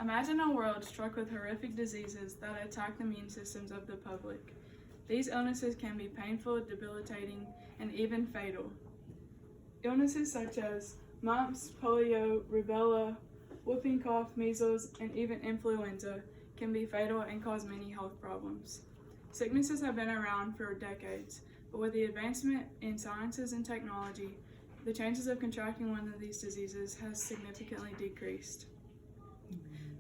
Imagine a world struck with horrific diseases that attack the immune systems of the public. These illnesses can be painful, debilitating, and even fatal. Illnesses such as mumps, polio, rubella, whooping cough, measles, and even influenza can be fatal and cause many health problems. Sicknesses have been around for decades, but with the advancement in sciences and technology, the chances of contracting one of these diseases has significantly decreased.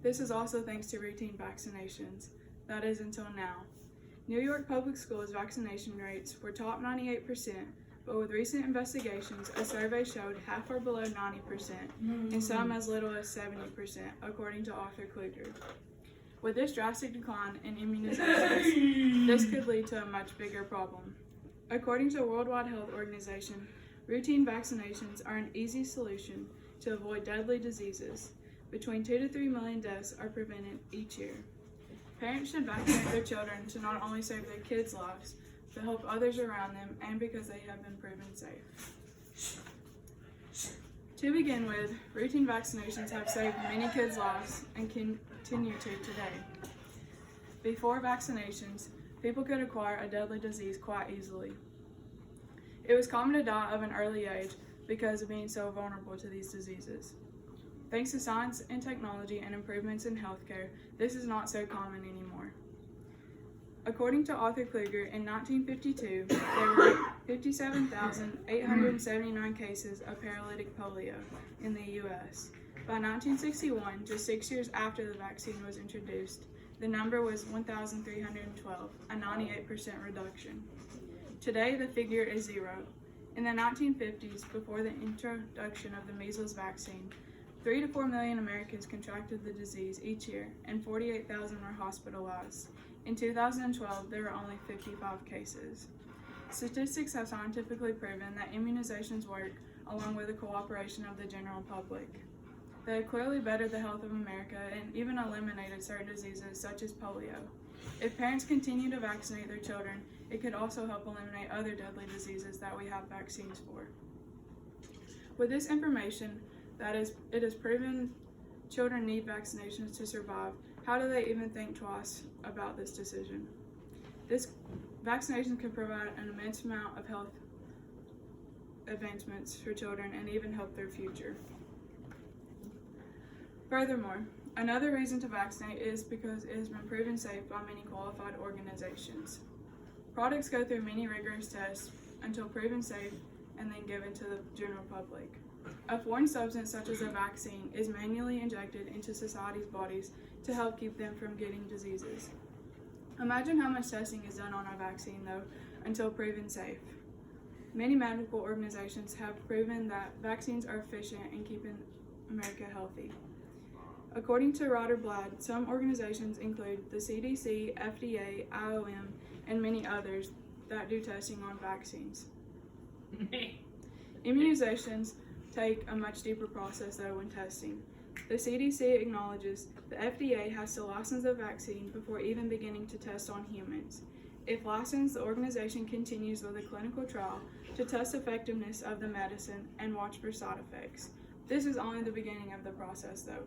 This is also thanks to routine vaccinations, that is until now. New York public schools vaccination rates were top 98%, but with recent investigations, a survey showed half are below 90%, and some as little as 70%, according to Arthur Kluger. With this drastic decline in immunizations, this could lead to a much bigger problem. According to the World Health Organization, routine vaccinations are an easy solution to avoid deadly diseases. Between 2 to 3 million deaths are prevented each year. Parents should vaccinate their children to not only save their kids' lives, but help others around them, and because they have been proven safe. To begin with, routine vaccinations have saved many kids' lives and continue to today. Before vaccinations, people could acquire a deadly disease quite easily. It was common to die of an early age because of being so vulnerable to these diseases. Thanks to science and technology and improvements in healthcare, this is not so common anymore. According to Arthur Kluger, in 1952, there were 57,879 cases of paralytic polio in the U.S. By 1961, just 6 years after the vaccine was introduced, the number was 1,312, a 98% reduction. Today, the figure is 0. In the 1950s, before the introduction of the measles vaccine, 3 to 4 million Americans contracted the disease each year, and 48,000 were hospitalized. In 2012, there were only 55 cases. Statistics have scientifically proven that immunizations work along with the cooperation of the general public. They have clearly bettered the health of America and even eliminated certain diseases such as polio. If parents continue to vaccinate their children, it could also help eliminate other deadly diseases that we have vaccines for. With this information, it is proven children need vaccinations to survive. How do they even think twice about this decision? Vaccinations can provide an immense amount of health advancements for children and even help their future. Furthermore, another reason to vaccinate is because it has been proven safe by many qualified organizations. Products go through many rigorous tests until proven safe and then given to the general public. A foreign substance such as a vaccine is manually injected into society's bodies to help keep them from getting diseases. Imagine how much testing is done on a vaccine, though, until proven safe. Many medical organizations have proven that vaccines are efficient in keeping America healthy. According to Rotter-Blad, some organizations include the CDC, FDA, IOM, and many others that do testing on vaccines. Immunizations take a much deeper process, though, when testing. The CDC acknowledges the FDA has to license the vaccine before even beginning to test on humans. If licensed, the organization continues with a clinical trial to test effectiveness of the medicine and watch for side effects. This is only the beginning of the process, though.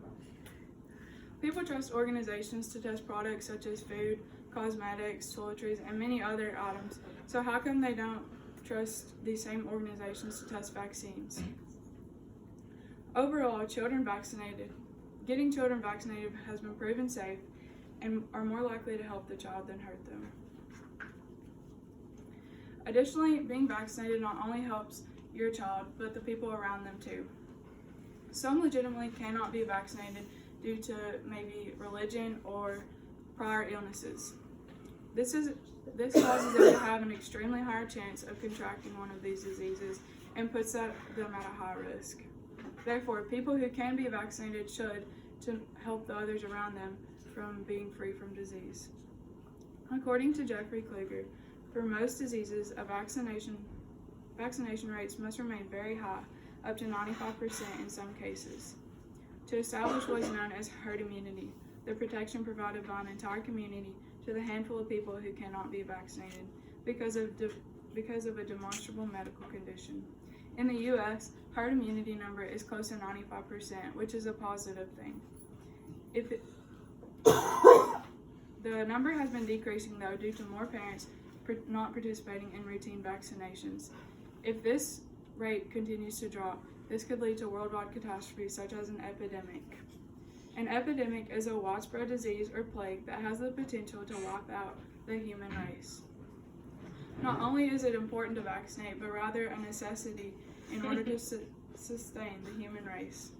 People trust organizations to test products such as food, cosmetics, toiletries, and many other items, so how come they don't trust these same organizations to test vaccines? Overall, getting children vaccinated has been proven safe and are more likely to help the child than hurt them. Additionally, being vaccinated not only helps your child, but the people around them too. Some legitimately cannot be vaccinated due to maybe religion or prior illnesses. This causes them to have an extremely higher chance of contracting one of these diseases and puts them at a high risk. Therefore, people who can be vaccinated should to help the others around them from being free from disease. According to Jeffrey Kluger, for most diseases, vaccination rates must remain very high, up to 95% in some cases, to establish what is known as herd immunity, the protection provided by an entire community to the handful of people who cannot be vaccinated because of a demonstrable medical condition. In the U.S., herd immunity number is close to 95%, which is a positive thing. The number has been decreasing, though, due to more parents not participating in routine vaccinations. If this rate continues to drop, this could lead to worldwide catastrophes such as an epidemic. An epidemic is a widespread disease or plague that has the potential to wipe out the human race. Not only is it important to vaccinate, but rather a necessity in order to sustain the human race.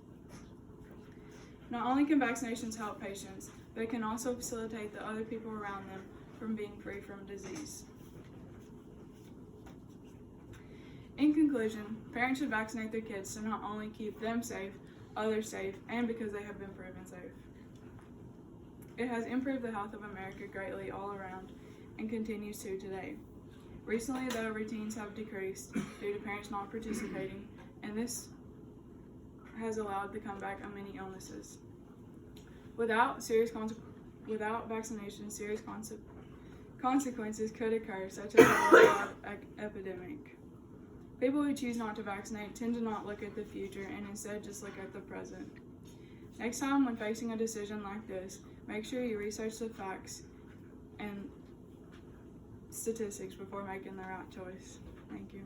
Not only can vaccinations help patients, they can also facilitate the other people around them from being free from disease. In conclusion, parents should vaccinate their kids to not only keep them safe, others safe, and because they have been proven safe. It has improved the health of America greatly all around and continues to today. Recently, though, routines have decreased due to parents not participating, and this has allowed the comeback of many illnesses. Without vaccination, serious consequences could occur, such as a worldwide epidemic. People who choose not to vaccinate tend to not look at the future and instead just look at the present. Next time when facing a decision like this, make sure you research the facts and statistics before making the right choice. Thank you.